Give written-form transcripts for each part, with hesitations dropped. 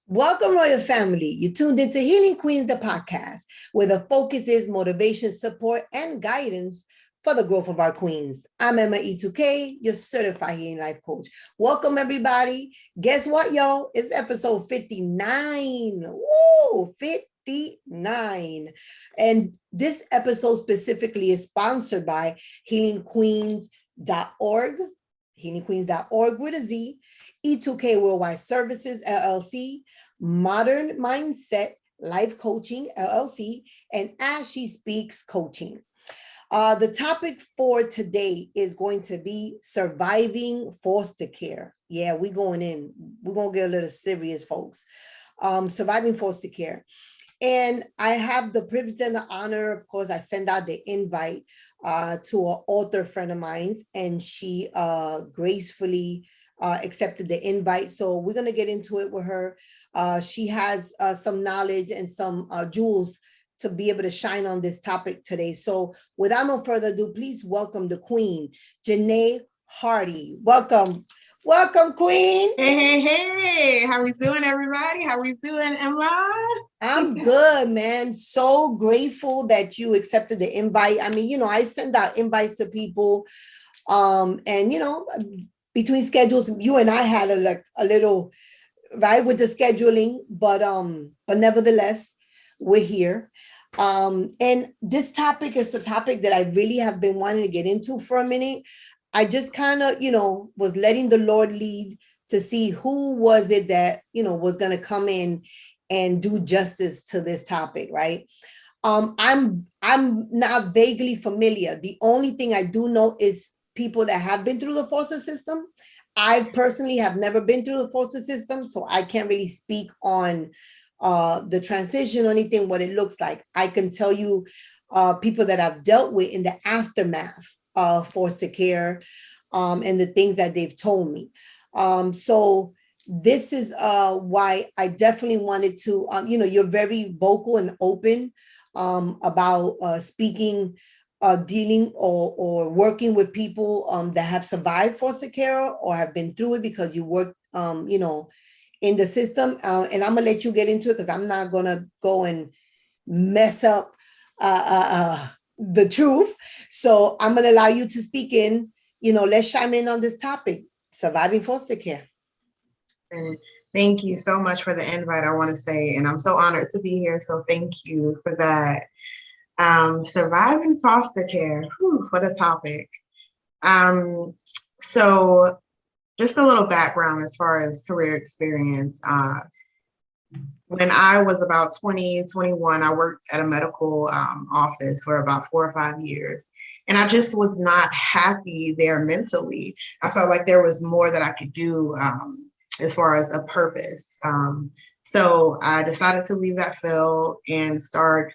Welcome, Royal Family. You tuned into Healing Queens, the podcast, where the focus is motivation, support, and guidance for the growth of our queens. I'm Emma E2K, your certified healing life coach. Welcome, everybody. Guess what, y'all? It's episode 59. Woo, 59. And this episode specifically is sponsored by healingqueens.org, healingqueens.org with a Z, E2K Worldwide Services, LLC, Modern Mindset Life Coaching, LLC, and As She Speaks Coaching. The topic for today is going to be surviving foster care. Yeah, we're going in. We're going to get a little serious, folks. Surviving foster care. And I have the privilege and the honor, of course, I send out the invite to an author friend of mine, and she gracefully accepted the invite. So we're going to get into it with her. She has some knowledge and some jewels to be able to shine on this topic today. So without no further ado, please welcome the Queen, Janae Hardy. Welcome. Welcome, Queen. Hey. How we doing, everybody? How we doing, Emma? I'm good, man. So grateful that you accepted the invite. I mean, I send out invites to people. And, between schedules, you and I had a little, right, with the scheduling, but nevertheless, we're here. And this topic is a topic that I really have been wanting to get into for a minute. I just kind of, was letting the Lord lead to see who was it that, was going to come in and do justice to this topic, right? I'm not vaguely familiar. The only thing I do know is people that have been through the foster system. I personally have never been through the foster system, so I can't really speak on the transition or anything, what it looks like. I can tell you people that I've dealt with in the aftermath of foster care and the things that they've told me. So this is why I definitely wanted to, you're very vocal and open about speaking, dealing or working with people that have survived foster care or have been through it because you work, in the system. And I'm gonna let you get into it because I'm not gonna go and mess up the truth. So I'm gonna allow you to speak in, let's chime in on this topic, surviving foster care. And thank you so much for the invite, I want to say, and I'm so honored to be here. So thank you for that. Surviving foster care, what a topic. So just a little background as far as career experience. When I was about 20, 21, I worked at a medical office for about 4 or 5 years. And I just was not happy there mentally. I felt like there was more that I could do as far as a purpose. So I decided to leave that field and start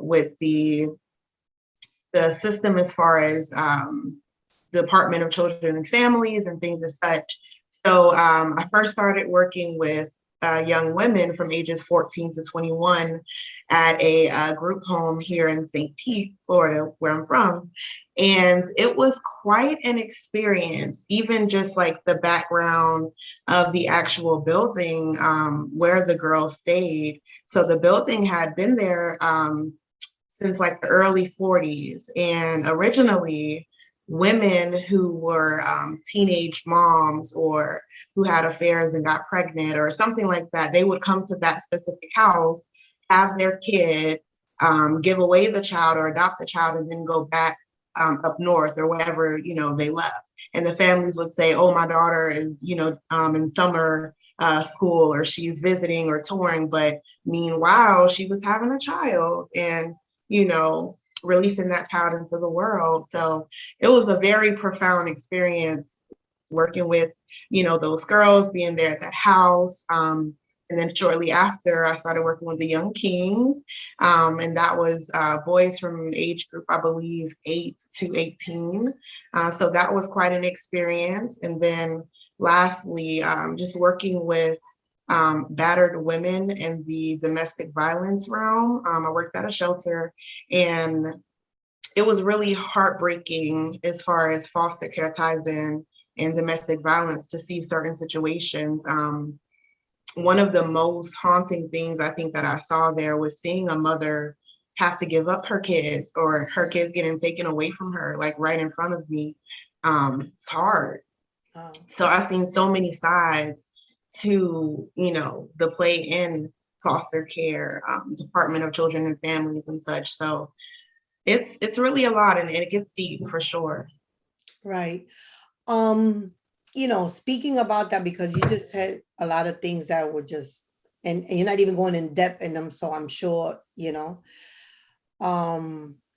with the system as far as Department of Children and Families and things as such. So I first started working with young women from ages 14 to 21 at a group home here in St. Pete, Florida, where I'm from. And it was quite an experience, even just like the background of the actual building where the girls stayed. So the building had been there since like the early 40s. And originally, women who were teenage moms or who had affairs and got pregnant or something like that, they would come to that specific house, have their kid, give away the child or adopt the child, and then go back up north or wherever, they left. And the families would say, oh, my daughter is, in summer school, or she's visiting or touring. But meanwhile, she was having a child and, releasing that child into the world. So it was a very profound experience working with, those girls, being there at that house. And then shortly after, I started working with the young kings. And that was boys from age group, I believe, 8 to 18. So that was quite an experience. And then lastly, just working with battered women in the domestic violence realm. I worked at a shelter, and it was really heartbreaking as far as foster care ties in and domestic violence to see certain situations. one of the most haunting things I think that I saw there was seeing a mother have to give up her kids, or her kids getting taken away from her, like right in front of me. It's hard. Oh, So I've seen so many sides to, the play in foster care, Department of Children and Families and such. So it's really a lot, and it gets deep for sure. right. Speaking about that, because you just said a lot of things that were just, and you're not even going in depth in them. So I'm sure,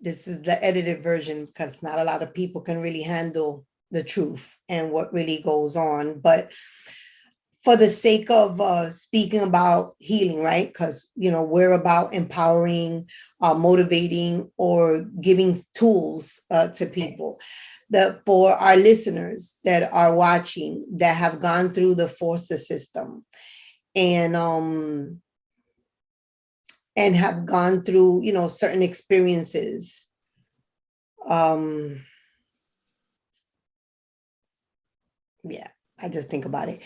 this is the edited version, because not a lot of people can really handle the truth and what really goes on. But for the sake of speaking about healing, right? Because, we're about empowering, motivating, or giving tools to people. That for our listeners that are watching, that have gone through the foster system and have gone through, certain experiences. Yeah, I just think about it.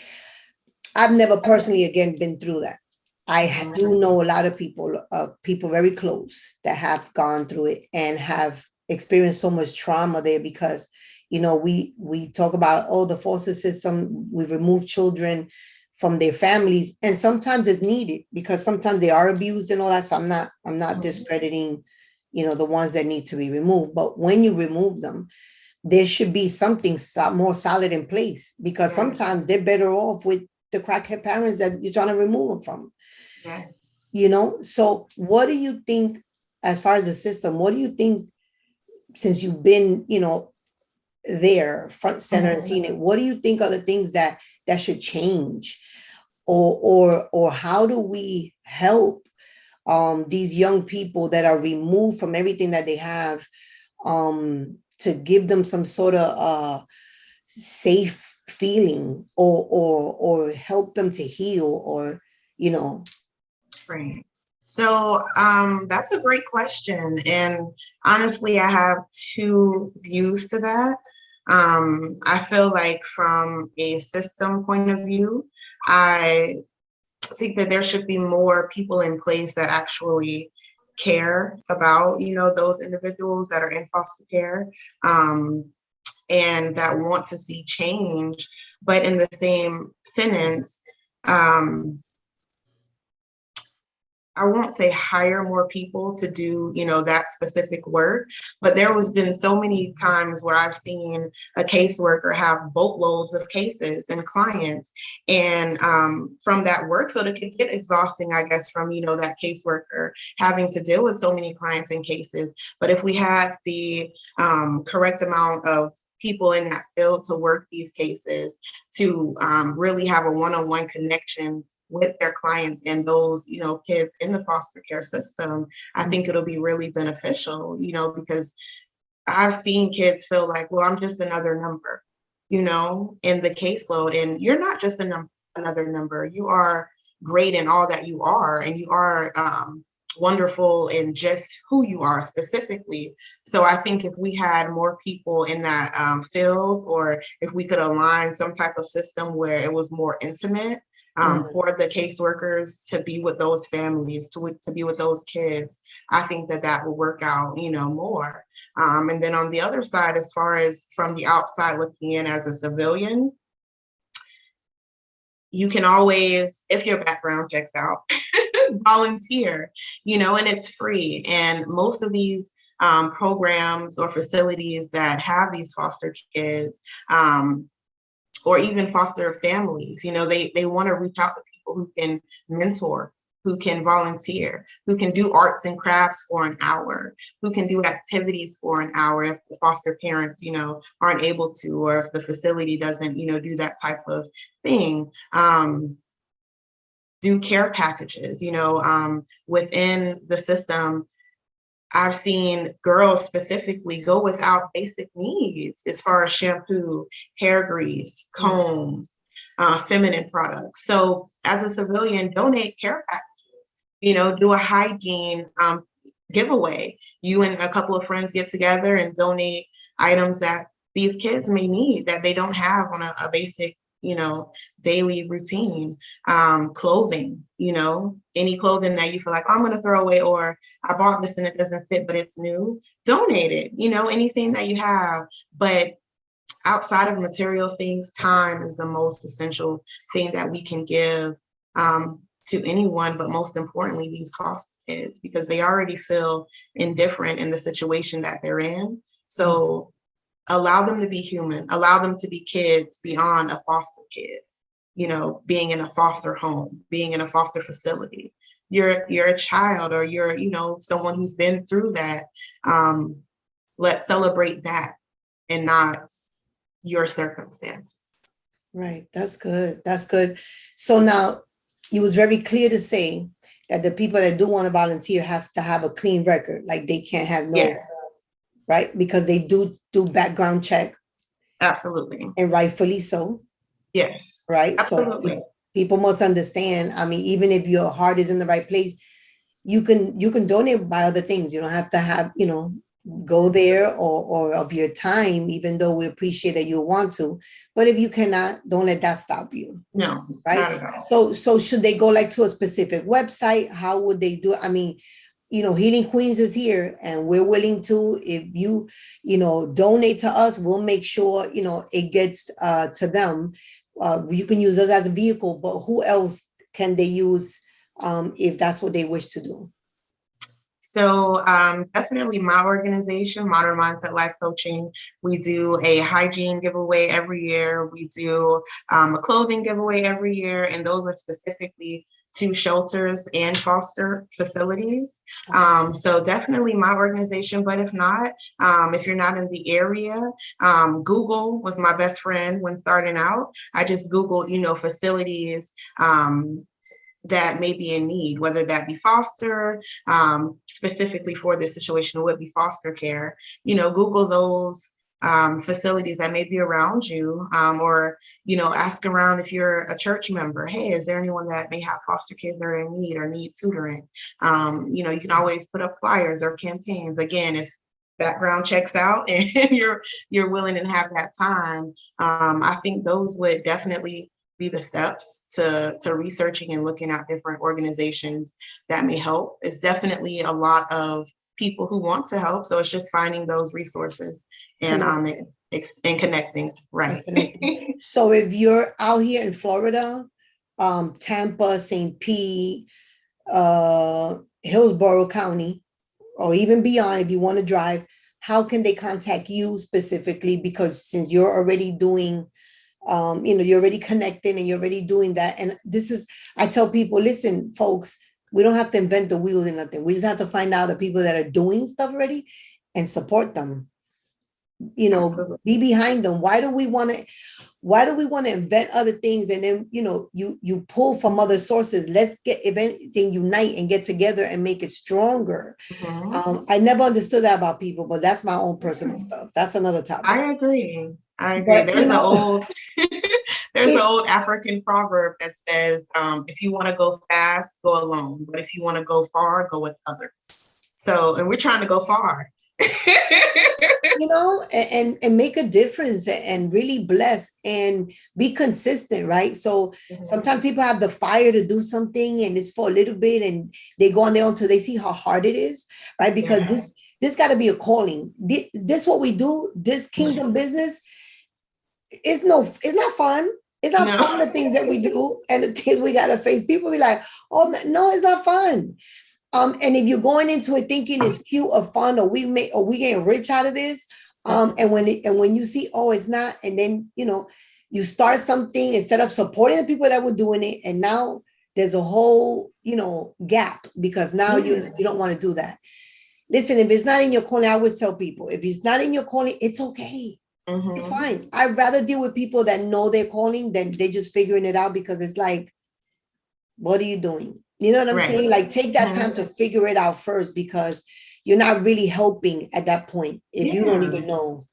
I've never personally, again, been through that. I do know a lot of people very close that have gone through it and have experienced so much trauma there, because, we talk about, oh, the foster system, we remove children from their families, and sometimes it's needed because sometimes they are abused and all that. So I'm not discrediting, the ones that need to be removed. But when you remove them, there should be something more solid in place, because sometimes they're better off with the crackhead parents that you're trying to remove them from. Yes. So what do you think, as far as the system, what do you think, since you've been, there front center and seen it, what do you think are the things that should change, or how do we help these young people that are removed from everything that they have, to give them some sort of safe feeling, or help them to heal, or Right. So that's a great question. And honestly, I have two views to that. I feel like from a system point of view, I think that there should be more people in place that actually care about, those individuals that are in foster care, and that want to see change. But in the same sentence, I won't say hire more people to do, that specific work, but there has been so many times where I've seen a caseworker have boatloads of cases and clients. And from that workload, it can get exhausting, I guess, from, that caseworker having to deal with so many clients and cases. But if we had the correct amount of people in that field to work these cases, to really have a one-on-one connection with their clients and those, kids in the foster care system, I think it'll be really beneficial, because I've seen kids feel like, well, I'm just another number, in the caseload. And you're not just another number. You are great in all that you are, and you are wonderful in just who you are specifically. So I think if we had more people in that field, or if we could align some type of system where it was more intimate, for the caseworkers to be with those families, to be with those kids, I think that will work out, more. And then on the other side, as far as from the outside looking in as a civilian, you can always, if your background checks out, volunteer, and it's free. And most of these programs or facilities that have these foster kids, or even foster families, they want to reach out to people who can mentor, who can volunteer, who can do arts and crafts for an hour, who can do activities for an hour if the foster parents, aren't able to, or if the facility doesn't, do that type of thing. Do care packages, within the system. I've seen girls specifically go without basic needs as far as shampoo, hair grease, combs, feminine products. So as a civilian, donate care packages, do a hygiene giveaway. You and a couple of friends get together and donate items that these kids may need that they don't have on a basic, daily routine. Clothing, any clothing that you feel like, oh, I'm going to throw away, or I bought this and it doesn't fit, but it's new, donate it, anything that you have. But outside of material things, time is the most essential thing that we can give to anyone, but most importantly, these foster kids, because they already feel indifferent in the situation that they're in. So allow them to be human, allow them to be kids beyond a foster kid, being in a foster home, being in a foster facility. You're a child, or you're, someone who's been through that. Let's celebrate that and not your circumstances. Right. That's good. That's good. So now you was very clear to say that the people that do want to volunteer have to have a clean record. Like they can't have no, Yes. Right? Because they do background check. Absolutely. And rightfully so. Yes. Right. Absolutely. So people must understand. I mean, even if your heart is in the right place, you can donate by other things. You don't have to have, go there or of your time, even though we appreciate that you want to. But if you cannot, don't let that stop you. No, right? not at all. So should they go like to a specific website? How would they do it? I mean, Healing Queens is here, and we're willing to, if you, donate to us, we'll make sure, it gets to them. You can use us as a vehicle, but who else can they use if that's what they wish to do? So definitely my organization, Modern Mindset Life Coaching, we do a hygiene giveaway every year. We do a clothing giveaway every year, and those are specifically to shelters and foster facilities. So definitely my organization, but if not, if you're not in the area, Google was my best friend when starting out. I just Googled, facilities that may be in need, whether that be foster, specifically for this situation, it would be foster care. Google those facilities that may be around you, or, ask around if you're a church member. Hey, is there anyone that may have foster kids that are in need or need tutoring? You can always put up flyers or campaigns. Again, if background checks out and you're willing to have that time, I think those would definitely be the steps to researching and looking at different organizations that may help. It's definitely a lot of people who want to help. So it's just finding those resources and connecting. Right. So if you're out here in Florida, Tampa, St. Pete, Hillsborough County, or even beyond, if you want to drive, how can they contact you specifically? Because since you're already doing you're already connecting and you're already doing that. And I tell people, listen, folks, we don't have to invent the wheel or nothing. We just have to find out the people that are doing stuff already and support them. Absolutely. Be behind them. Why do we want to invent other things? And then, you pull from other sources. Let's if anything, unite and get together and make it stronger. Mm-hmm. I never understood that about people, but that's my own personal stuff. That's another topic. I agree. But, there's an old African proverb that says, if you want to go fast, go alone. But if you want to go far, go with others. So, and we're trying to go far. And make a difference and really bless and be consistent, right? So sometimes people have the fire to do something and it's for a little bit and they go on their own until they see how hard it is, right? Because this got to be a calling. This what we do, this kingdom business, it's not fun. It's not fun, the things that we do and the things we got to face. People be like, oh, no, it's not fun. And if you're going into it thinking it's cute or fun or we getting rich out of this, and when you see, oh, it's not, and then you start something instead of supporting the people that were doing it, and now there's a whole gap because now you don't want to do that. Listen, if it's not in your calling, I always tell people, if it's not in your calling, it's okay. Mm-hmm. It's fine. I'd rather deal with people that know their calling than they just figuring it out, because it's like, what are you doing? You know what I'm saying? Like, take that time to figure it out first, because you're not really helping at that point if you don't even know,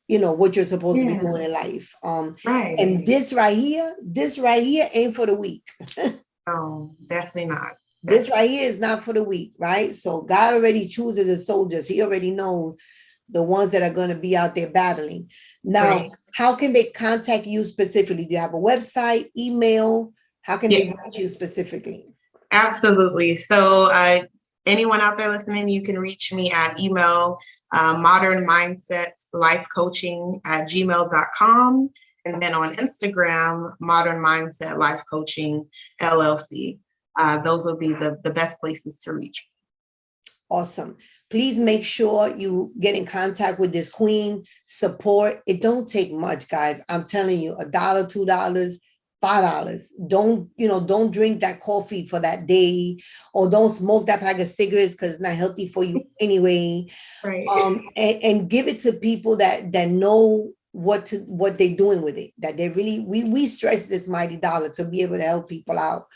what you're supposed to be doing in life. And this right here ain't for the weak. No, definitely not. This right here is not for the weak, right? So God already chooses the soldiers. He already knows the ones that are going to be out there battling. Now, how can they contact you specifically? Do you have a website, email? How can they Yes, reach you specifically? absolutely. So anyone out there listening, you can reach me at email, modernmindsetslifecoaching@gmail.com. And then on Instagram, Modern Mindset Life Coaching LLC. Those will be the best places to reach. Awesome. Please make sure you get in contact with this queen. Support. It don't take much, guys. I'm telling you, $1, $2, $5. Don't drink that coffee for that day, or don't smoke that pack of cigarettes because it's not healthy for you anyway. Right. And give it to people that know what they're doing with it. That they really, we stress this mighty dollar to be able to help people out.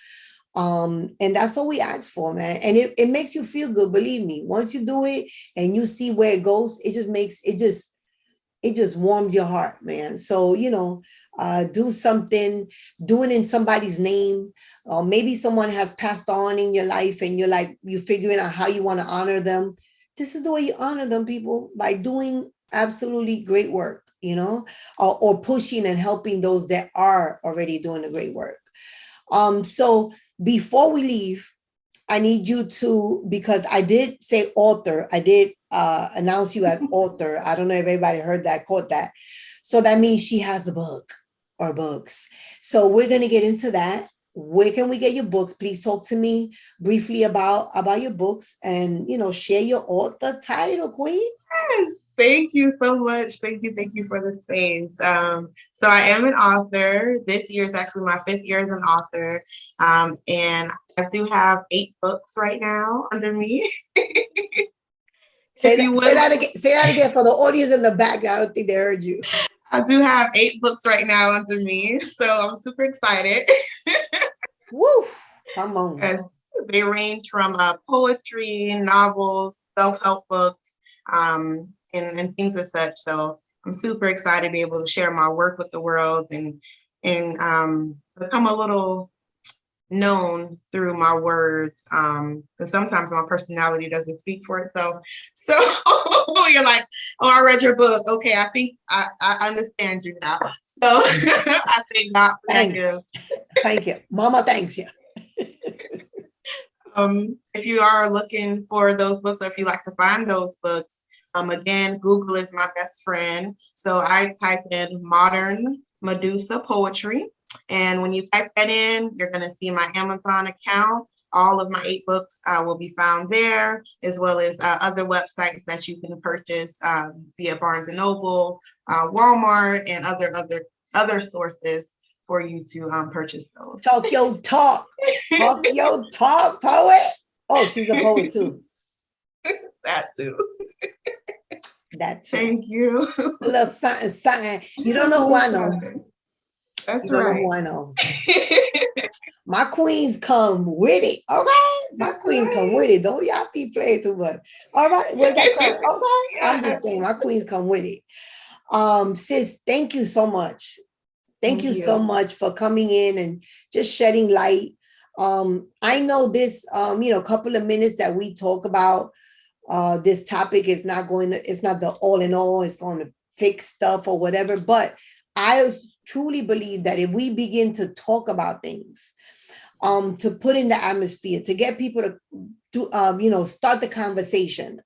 And that's all we ask for, man. And it makes you feel good. Believe me, once you do it and you see where it goes, it just warms your heart, man. So, do something, do it in somebody's name. Or maybe someone has passed on in your life and you're figuring out how you want to honor them. This is the way you honor them, people, by doing absolutely great work, or pushing and helping those that are already doing the great work. So before we leave, I need you to, because I did say author, I did announce you as author. I don't know if everybody heard that, caught that. So that means she has a book or books. So we're going to get into that. Where can we get your books? Please talk to me briefly about your books and, share your author title, Queen. Yes. Thank you so much. Thank you for the space. So I am an author. This year is actually my 5th year as an author. And I do have 8 books right now under me. Say that again for the audience in the back. I don't think they heard you. I do have 8 books right now under me. So I'm super excited. Woo! Come on. Yes, they range from poetry, novels, self-help books, and things as such. So I'm super excited to be able to share my work with the world and become a little known through my words. Because sometimes my personality doesn't speak for itself. So you're like, oh, I read your book. Okay, I think I understand you now. So I thank God for that gift. Thank you. Mama, thanks you. If you are looking for those books, or if you like to find those books, again, Google is my best friend. So I type in Modern Medusa Poetry. And when you type that in, you're going to see my Amazon account. All of my 8 books will be found there, as well as other websites that you can purchase via Barnes & Noble, Walmart, and other sources for you to purchase those. Talk your talk. Talk your talk, poet. Oh, she's a poet too. That too. That too. Thank you. A little something. You don't know who I know. That's you don't right. know who I know. My queens come with it. Okay. My queens come with it. Don't y'all be playing too much. All right. Where's that come? Okay. Yeah. I'm just saying my queens come with it. Sis, thank you so much. Thank you so much for coming in and just shedding light. I know this, couple of minutes that we talk about this topic is not it's not the all in all, it's going to fix stuff or whatever. But I truly believe that if we begin to talk about things, to put in the atmosphere, to get people to do, start the conversation,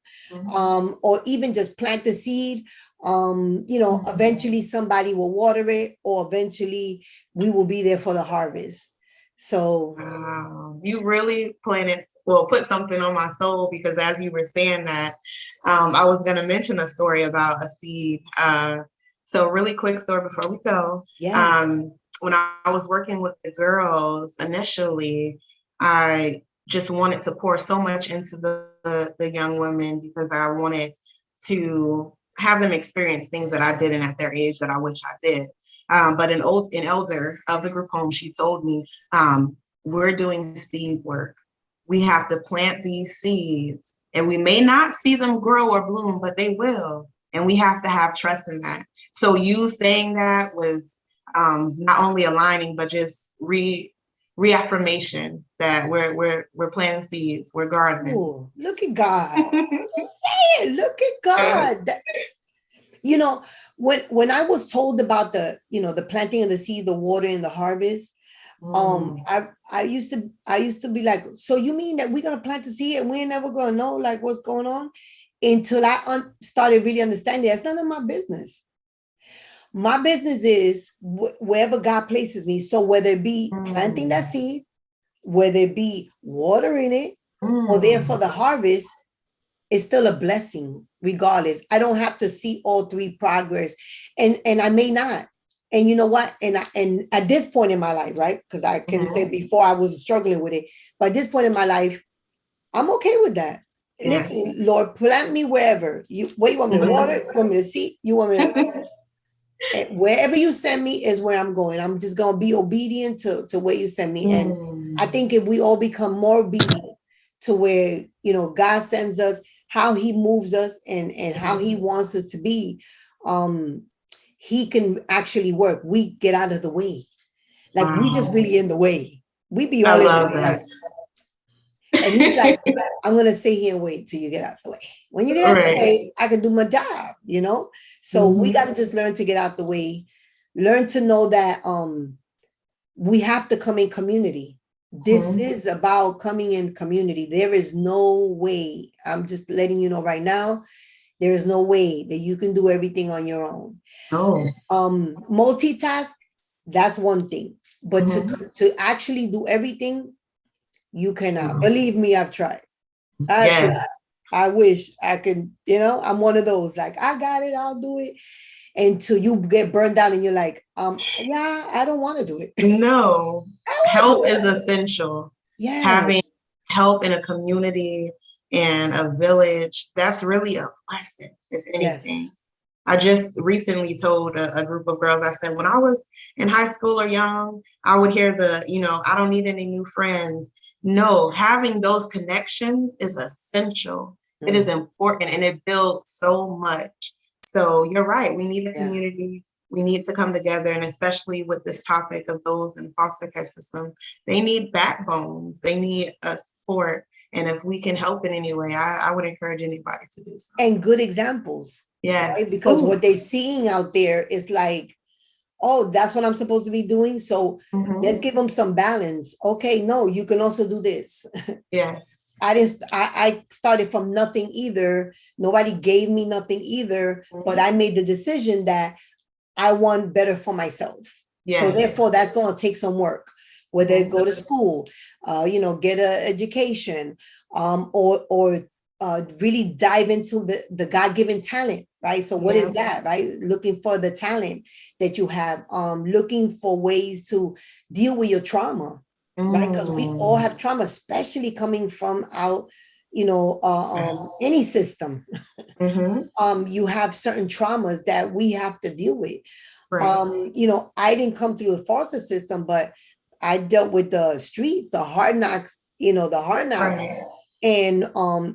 or even just plant the seed, eventually somebody will water it, or eventually we will be there for the harvest. So you really put something on my soul, because as you were saying that, I was going to mention a story about a seed. So really quick story before we go. Yeah. When I was working with the girls initially, I just wanted to pour so much into the young women, because I wanted to have them experience things that I didn't at their age that I wish I did. But an elder of the group home, she told me, we're doing seed work. We have to plant these seeds, and we may not see them grow or bloom, but they will. And we have to have trust in that. So you saying that was not only aligning, but just reaffirmation that we're planting seeds, we're gardening. Ooh, look at God. Say it. Look at God. You know, when I was told about the, you know, the planting of the seed, the water and the harvest, I used to be like, so you mean that we're gonna plant the seed and we're never gonna know like what's going on? Until I started really understanding that's none of my business. My business is wherever God places me. So whether it be planting that seed, whether it be watering it, or there for the harvest, it's still a blessing regardless. I don't have to see all three progress, and I may not. And you know what? And at this point in my life, right? Because I can say before I was struggling with it, but at this point in my life, I'm okay with that. Yeah. Listen, Lord, plant me wherever you. What you want me to water? You want me to see? You want me to? And wherever you send me is where I'm going. I'm just gonna be obedient to where you send me. And I think if we all become more obedient to where, you know, God sends us, how he moves us and how he wants us to be, he can actually work. We get out of the way. Like we just really in the way. We be all in the way. Like, and he's like, I'm gonna stay here and wait till you get out the way. When you get out the way, I can do my job, you know? So we gotta just learn to get out the way, learn to know that we have to come in community. This is about coming in community. There is no way, I'm just letting you know right now, there is no way that you can do everything on your own. Multitask, that's one thing. But to actually do everything, you cannot. Believe me, I've tried. I wish I could, you know, I'm one of those, like, I got it, I'll do it. Until you get burned down and you're like, yeah, I don't want to do it. No, help is essential. Yeah. Having help in a community and a village, that's really a blessing, if anything. Yes. I just recently told a group of girls, I said, when I was in high school or young, I would hear you know, I don't need any new friends. No, having those connections is essential. It is important and it builds so much. So you're right. We need a community. We need to come together. And especially with this topic of those in foster care system, they need backbones. They need a support. And if we can help in any way, I would encourage anybody to do so. And good examples. Yes. Right? Because what they're seeing out there is like, oh, that's what I'm supposed to be doing. So let's give them some balance. Okay, no, you can also do this. Yes. I started from nothing either. Nobody gave me nothing either, but I made the decision that I want better for myself. Yes. So therefore that's going to take some work, whether go to school, you know, get an education, or really dive into the God-given talent, right? So what is that, right? Looking for the talent that you have, looking for ways to deal with your trauma, right? Because we all have trauma, especially coming from out, you know, any system. You have certain traumas that we have to deal with. Right. You know, I didn't come through the foster system, but I dealt with the streets, the hard knocks, you know, the hard knocks. Right. And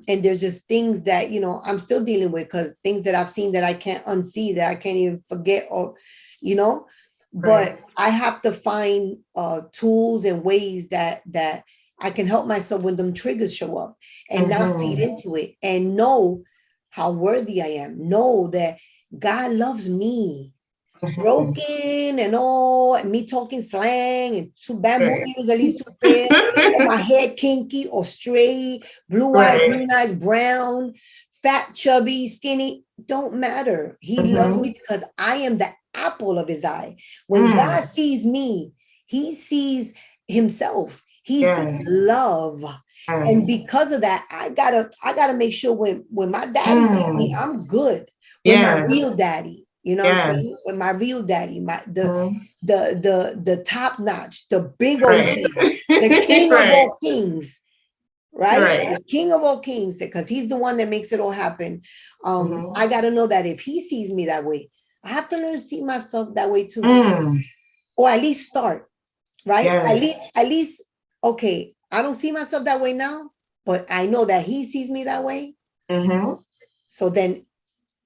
there's just things that, you know, I'm still dealing with, because things that I've seen that I can't unsee, that I can't even forget, or, you know, but I have to find tools and ways that I can help myself when them triggers show up, and not feed into it, and know how worthy I am. Know that God loves me, broken and all, and me talking slang and two bamboo ears, at least two pairs, and my hair kinky or straight, blue eyes, green eyes, brown, fat, chubby, skinny, don't matter. He loves me because I am the apple of his eye. When God sees me, he sees himself. He sees love. And because of that, I gotta make sure when my daddy sees me, I'm good. With my real daddy. You know what I'm saying? With my real daddy, the top notch, the big old king, the king of all kings, right? The king of all kings, because he's the one that makes it all happen. I got to know that if he sees me that way, I have to learn to see myself that way too, or at least start, right? At least, okay, I don't see myself that way now, but I know that he sees me that way. So then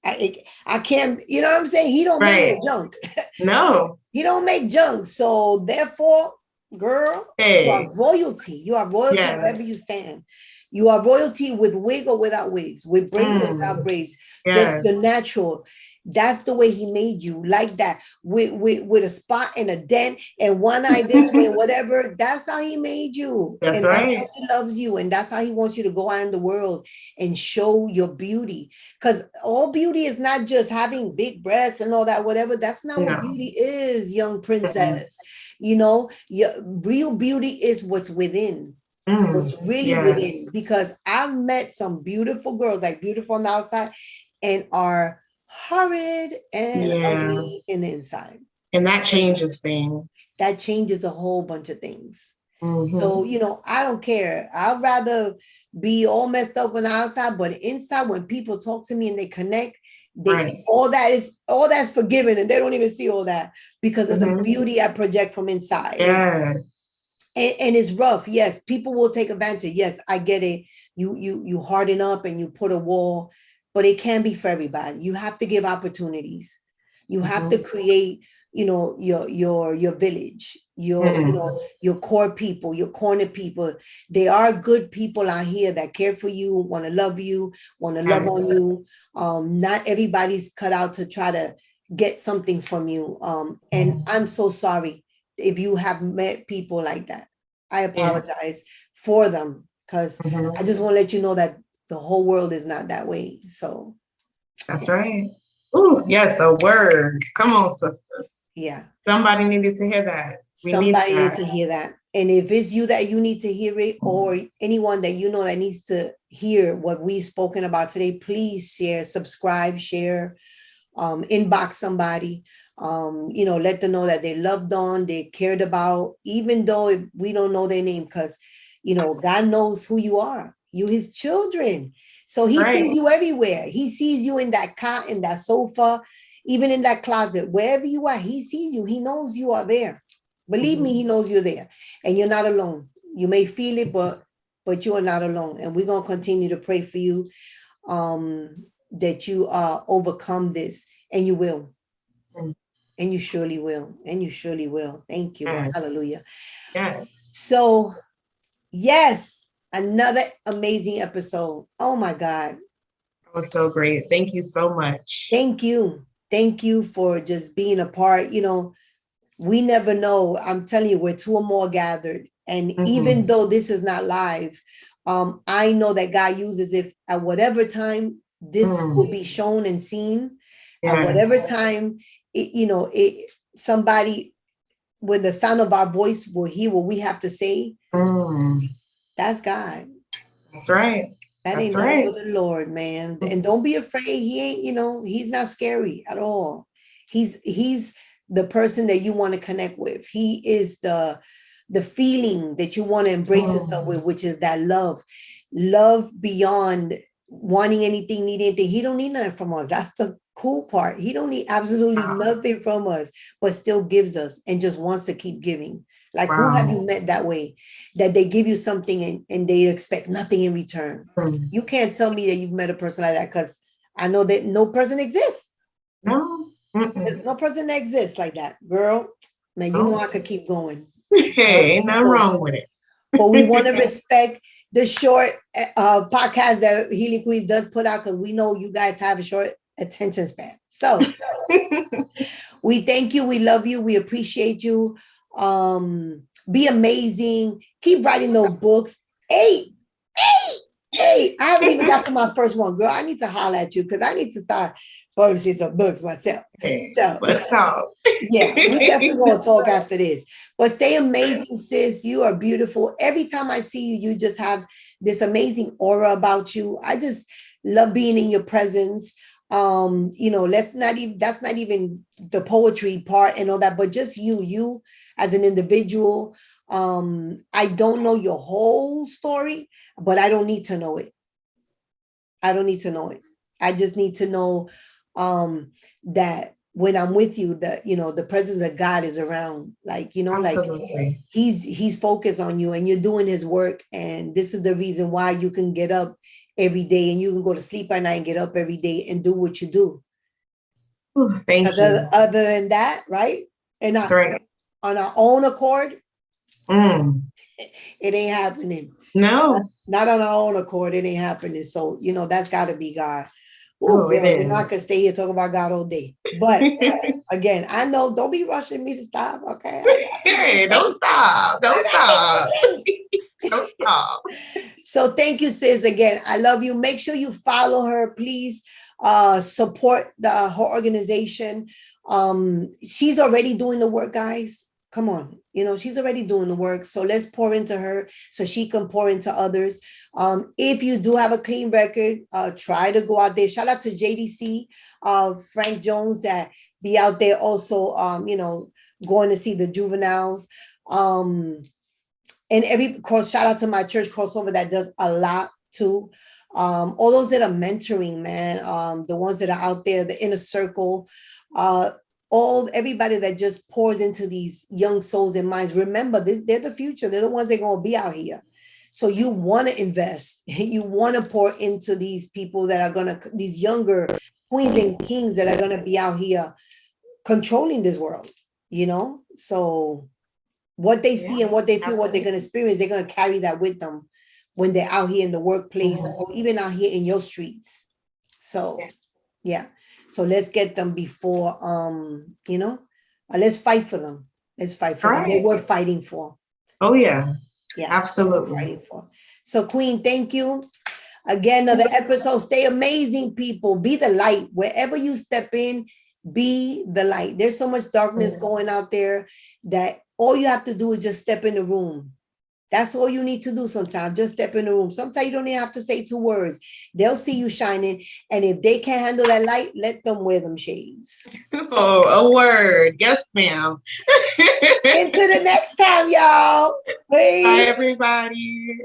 I can't, you know what I'm saying? He don't make no junk. No. He don't make junk. So therefore, girl, you are royalty. You are royalty wherever you stand. You are royalty with wig or without wigs, with braids or without braids. Just the natural. That's the way he made you, like that, with a spot and a dent and one eye this way, whatever. That's how he made you. That's And that's right. how he loves you. And that's how he wants you to go out in the world and show your beauty. Because all beauty is not just having big breasts and all that, whatever. That's not what No. beauty is, young princess. You know, your real beauty is what's within. What's really within, Yes. because I've met some beautiful girls, like beautiful on the outside, and are horrid and Yeah. ugly in the inside. And that changes things. That changes a whole bunch of things. Mhm. So, you know, I don't care. I'd rather be all messed up on the outside, but inside, when people talk to me and they connect, they Right. all that's forgiven, and they don't even see all that because of the Mhm. beauty I project from inside. Yes. And it's rough. Yes, people will take advantage. Yes, I get it. You harden up and you put a wall, but it can be for everybody. You have to give opportunities. You have to create, you know, your village, your core people, your corner people. There are good people out here that care for you, want to love you, want to love on Yes. you. Not everybody's cut out to try to get something from you. And I'm so sorry if you have met people like that. I apologize for them, because I just want to let you know that the whole world is not that way. So That's right. Ooh, yes, a word. Come on, sister. yeah, Somebody needed to hear that. We need somebody needs that. to hear that. And if it's you that you need to hear it, or anyone that you know that needs to hear what we've spoken about today, please share, subscribe, share, inbox somebody, you know, let them know that they loved on, they cared about, even though if we don't know their name, because, you know, God knows who you are, you his children. So he Right. sees you everywhere. He sees you in that cot, in that sofa, even in that closet, wherever you are, he sees you. He knows you are there. Believe me, he knows you're there, and you're not alone. You may feel it, but you are not alone. And we're gonna continue to pray for you, that you overcome this, and you will. Mm. And you surely will. And you surely will. Thank you, Lord. Yes. Hallelujah. Yes. So, yes, another amazing episode. Oh my God. That was so great. Thank you so much. Thank you. Thank you for just being a part. You know, we never know. I'm telling you, we're two or more gathered. And even though this is not live, I know that God uses it at whatever time this will be shown and seen, at whatever Yes. time, somebody with the sound of our voice will hear what we have to say. That's God. That's right. That That's ain't nothing right. but the Lord, man. And don't be afraid. He ain't, he's not scary at all. He's the person that you want to connect with. He is the feeling that you want to embrace yourself with, which is that love beyond wanting anything, needing anything. He don't need nothing from us. That's the cool part. He don't need absolutely nothing from us, but still gives us and just wants to keep giving. Like, who have you met that way, that they give you something and they expect nothing in return? You can't tell me that you've met a person like that, because I know that no person exists. No. There's no person that exists like that, girl. Man, you know I could keep going. Hey, ain't nothing wrong with it. But we want to respect the short podcast that Healing Queenz does put out, because we know you guys have a short attention span. So we thank you. We love you. We appreciate you. Be amazing. Keep writing those books. Hey, I haven't even got to my first one, girl. I need to holler at you, because I need to start publishing some books myself. Hey, So let's talk. yeah, we definitely gonna talk after this. But stay amazing, sis. You are beautiful. Every time I see you, you just have this amazing aura about you. I just love being in your presence. That's not even the poetry part and all that, but just you as an individual. I don't know your whole story, but I don't need to know it. I don't need to know it. I just need to know that when I'm with you, that the presence of God is around. Like, Absolutely. like he's focused on you, and you're doing his work. And this is the reason why you can get up every day, and you can go to sleep at night and get up every day and do what you do. Ooh, thank you. Other than that, right? And That's right. On our own accord, it ain't happening. No. Not on our own accord, it ain't happening. So, that's got to be God. Oh, Oh, it girl, you know I could is. stay here talking about God all day. But again, I know, don't be rushing me to stop, okay? Hey, don't stop. Don't stop. Don't stop. So thank you, sis. Again, I love you. Make sure you follow her, please. Support her organization. She's already doing the work, guys. Come on, she's already doing the work. So let's pour into her so she can pour into others. If you do have a clean record, try to go out there. Shout out to JDC, Frank Jones, that be out there also, going to see the juveniles. And shout out to my church crossover that does a lot too. All those that are mentoring, man, the ones that are out there, the inner circle, everybody that just pours into these young souls and minds. Remember, they're the future. They're the ones that are going to be out here. So you want to invest. You want to pour into these people that are these younger queens and kings that are going to be out here controlling this world, So what they see and what they feel, what they're going to experience, they're going to carry that with them when they're out here in the workplace or even out here in your streets. So, yeah. So let's get them before, let's fight for them. Let's fight for them. They're worth fighting for. Oh, yeah. Yeah. Absolutely. Fighting for. So, Queen, thank you. Again, another episode. Stay amazing, people. Be the light. Wherever you step in, be the light. There's so much darkness going out there that all you have to do is just step in the room. That's all you need to do sometimes. Just step in the room. Sometimes you don't even have to say 2 words. They'll see you shining. And if they can't handle that light, let them wear them shades. Oh, a word. Yes, ma'am. Until the next time, y'all. Bye. Bye, everybody.